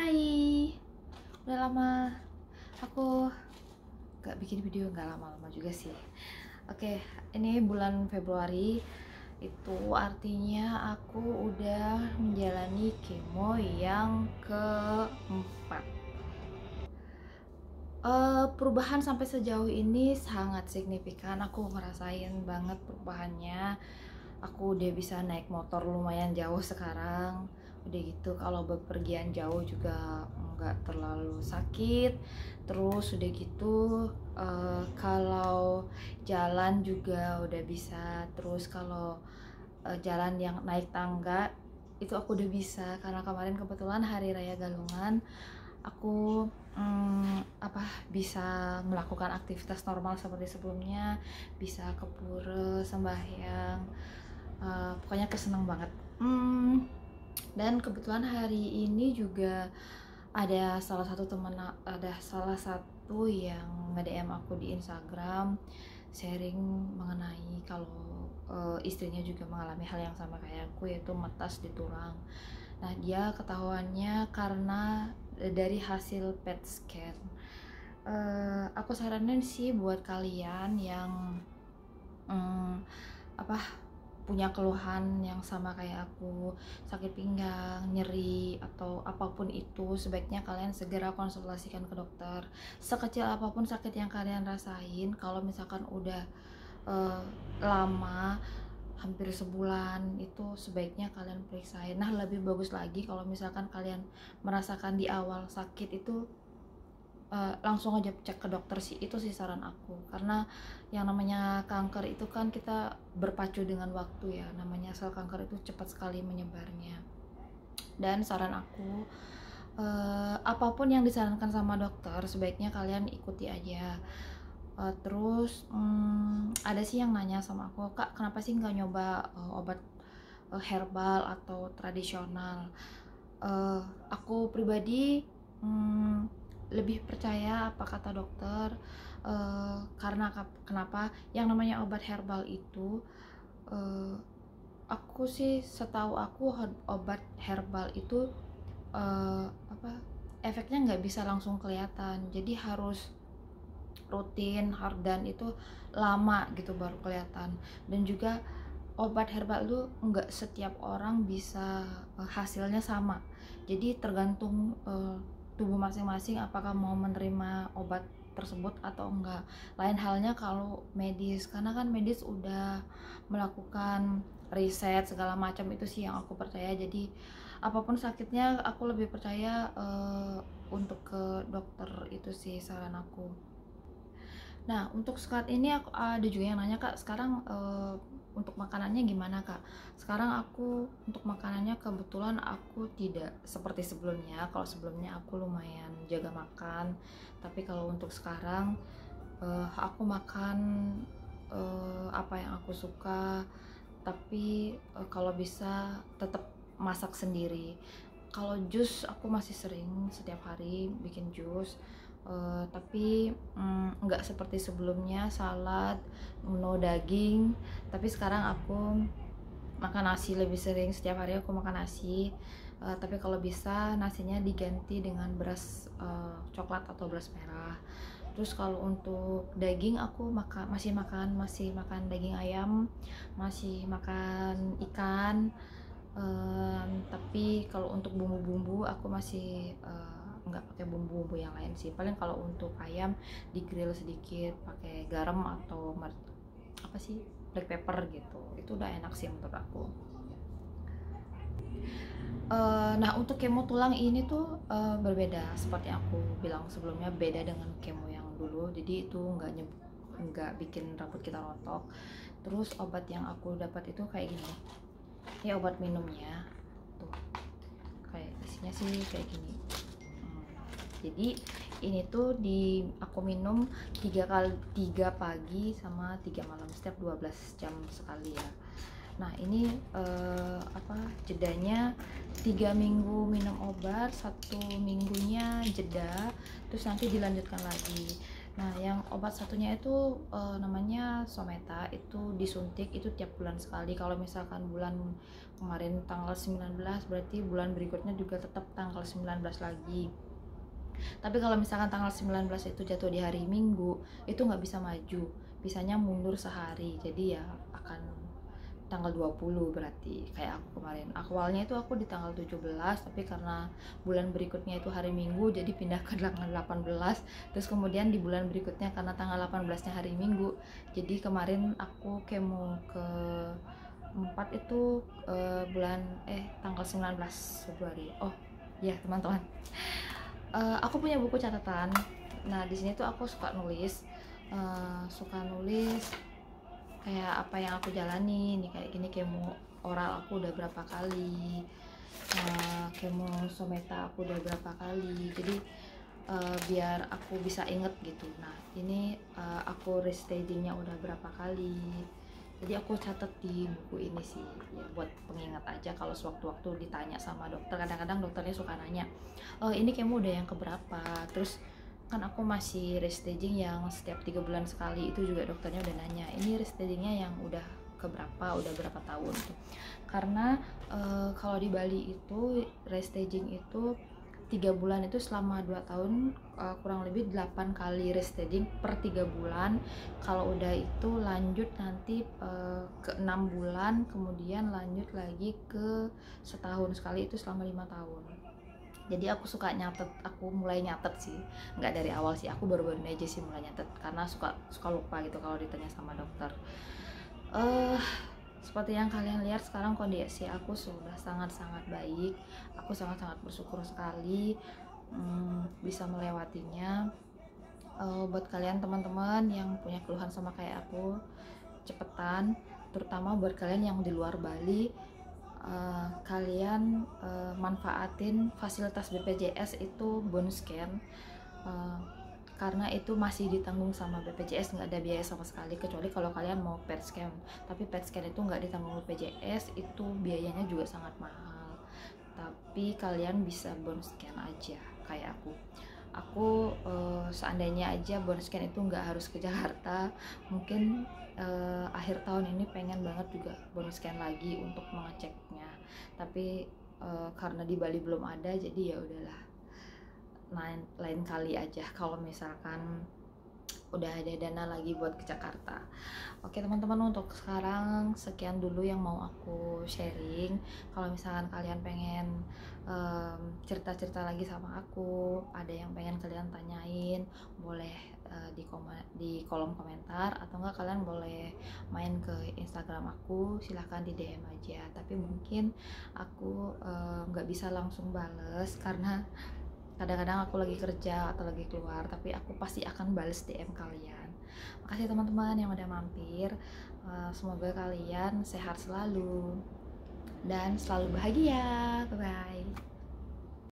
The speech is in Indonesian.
Hai, udah lama aku gak bikin video, gak lama-lama juga sih. Oke, ini bulan Februari, itu artinya aku udah menjalani kemo yang keempat. Perubahan sampai sejauh ini sangat signifikan, aku ngerasain banget perubahannya. Aku udah bisa naik motor lumayan jauh sekarang. Udah gitu kalau bepergian jauh juga nggak terlalu sakit. Terus udah gitu kalau jalan juga udah bisa. Terus kalau jalan yang naik tangga itu aku udah bisa, karena kemarin kebetulan hari raya Galungan aku bisa melakukan aktivitas normal seperti sebelumnya, bisa ke pura, sembahyang, pokoknya aku seneng banget. Dan kebetulan hari ini juga ada salah satu yang nge-DM aku di Instagram, sharing mengenai kalau istrinya juga mengalami hal yang sama kayak aku, yaitu metas di tulang. Nah, dia ketahuannya karena dari hasil PET scan. Aku saranin sih buat kalian yang punya keluhan yang sama kayak aku, sakit pinggang, nyeri, atau apapun itu, sebaiknya kalian segera konsultasikan ke dokter. Sekecil apapun sakit yang kalian rasain, kalau misalkan udah lama, hampir sebulan, itu sebaiknya kalian periksain. Nah, lebih bagus lagi kalau misalkan kalian merasakan di awal sakit itu langsung aja cek ke dokter sih, itu sih saran aku. Karena yang namanya kanker itu kan kita berpacu dengan waktu ya, namanya sel kanker itu cepat sekali menyebarnya. Dan saran aku, apapun yang disarankan sama dokter sebaiknya kalian ikuti aja. Terus ada sih yang nanya sama aku, "Kak, kenapa sih nggak nyoba obat herbal atau tradisional?" Aku pribadi lebih percaya apa kata dokter, karena kenapa, yang namanya obat herbal itu, aku sih setahu aku obat herbal itu efeknya nggak bisa langsung kelihatan, jadi harus rutin, dan itu lama gitu baru kelihatan. Dan juga obat herbal itu nggak setiap orang bisa hasilnya sama, jadi tergantung tubuh masing-masing apakah mau menerima obat tersebut atau enggak. Lain halnya kalau medis, karena kan medis udah melakukan riset segala macam, itu sih yang aku percaya. Jadi apapun sakitnya aku lebih percaya untuk ke dokter, itu sih saran aku. Nah, untuk saat ini aku ada juga yang nanya, "Kak, sekarang untuk makanannya gimana, Kak?" Sekarang aku untuk makanannya kebetulan aku tidak seperti sebelumnya. Kalau sebelumnya aku lumayan jaga makan, tapi kalau untuk sekarang aku makan apa yang aku suka, tapi kalau bisa tetap masak sendiri. Kalau jus aku masih sering setiap hari bikin jus, tapi nggak seperti sebelumnya salad, no daging. Tapi sekarang aku makan nasi lebih sering, setiap hari aku makan nasi. Tapi kalau bisa nasinya diganti dengan beras coklat atau beras merah. Terus kalau untuk daging aku masih makan daging ayam, masih makan ikan. Tapi kalau untuk bumbu-bumbu aku masih nggak pakai bumbu-bumbu yang lain sih. Paling kalau untuk ayam di grill sedikit pakai garam atau black pepper gitu, itu udah enak sih menurut aku. Nah, untuk kemo tulang ini tuh berbeda, seperti yang aku bilang sebelumnya, beda dengan kemo yang dulu. Jadi itu nggak bikin rambut kita rontok. Terus obat yang aku dapat itu kayak gini, ini obat minumnya tuh, kayak isinya sih kayak gini. Jadi ini tuh aku minum 3 pagi sama 3 malam, setiap 12 jam sekali ya. Nah, ini jedanya 3 minggu minum obat, 1 minggunya jeda, terus nanti dilanjutkan lagi. Nah, yang obat satunya itu namanya Someta, itu disuntik itu tiap bulan sekali. Kalau misalkan bulan kemarin tanggal 19, berarti bulan berikutnya juga tetap tanggal 19 lagi. Tapi kalau misalkan tanggal 19 itu jatuh di hari Minggu, itu nggak bisa maju, bisanya mundur sehari. Jadi ya akan tanggal 20 berarti kayak aku kemarin. Awalnya itu aku di tanggal 17, tapi karena bulan berikutnya itu hari Minggu jadi pindah ke tanggal 18. Terus kemudian di bulan berikutnya karena tanggal 18-nya hari Minggu, jadi kemarin aku kemo ke 4 itu tanggal 19 Februari. Oh ya teman-teman, aku punya buku catatan. Nah di sini tuh aku suka nulis, kayak apa yang aku jalani nih, kayak gini kemo oral aku udah berapa kali, kemo someta aku udah berapa kali. Jadi biar aku bisa inget gitu. Nah ini aku restagingnya udah berapa kali, jadi aku catat di buku ini sih ya, buat pengingat aja kalau sewaktu-waktu ditanya sama dokter. Kadang-kadang dokternya suka nanya, oh ini kemo udah yang keberapa, terus kan aku masih restaging yang setiap 3 bulan sekali, itu juga dokternya udah nanya ini restagingnya yang udah keberapa, udah berapa tahun tuh. Karena kalau di Bali itu restaging itu 3 bulan itu selama 2 tahun, kurang lebih 8 kali restaging per 3 bulan. Kalau udah itu lanjut nanti ke 6 bulan, kemudian lanjut lagi ke setahun sekali, itu selama 5 tahun. Jadi aku suka nyatet, aku mulai nyatet sih, nggak dari awal sih, aku baru-baru ini aja sih mulai nyatet karena suka lupa gitu kalau ditanya sama dokter. Seperti yang kalian lihat sekarang kondisi aku sudah sangat-sangat baik. Aku sangat-sangat bersyukur sekali bisa melewatinya. Buat kalian teman-teman yang punya keluhan sama kayak aku, cepetan, terutama buat kalian yang di luar Bali, kalian manfaatin fasilitas BPJS itu bone scan, karena itu masih ditanggung sama BPJS, nggak ada biaya sama sekali kecuali kalau kalian mau PET scan. Tapi PET scan itu nggak ditanggung BPJS, itu biayanya juga sangat mahal. Tapi kalian bisa bone scan aja kayak aku seandainya aja bone scan itu nggak harus ke Jakarta, mungkin akhir tahun ini pengen banget juga bone scan lagi untuk mengeceknya. Tapi karena di Bali belum ada, jadi ya udahlah, lain kali aja kalau misalkan udah ada dana lagi buat ke Jakarta. Oke teman-teman, untuk sekarang sekian dulu yang mau aku sharing. Kalau misalkan kalian pengen cerita-cerita lagi sama aku, ada yang pengen kalian tanyain, boleh di kolom komentar, atau enggak kalian boleh main ke Instagram aku, silahkan di DM aja. Tapi mungkin aku nggak bisa langsung bales karena kadang-kadang aku lagi kerja atau lagi keluar, tapi aku pasti akan bales DM kalian. Makasih teman-teman yang udah mampir. Semoga kalian sehat selalu dan selalu bahagia. Bye bye.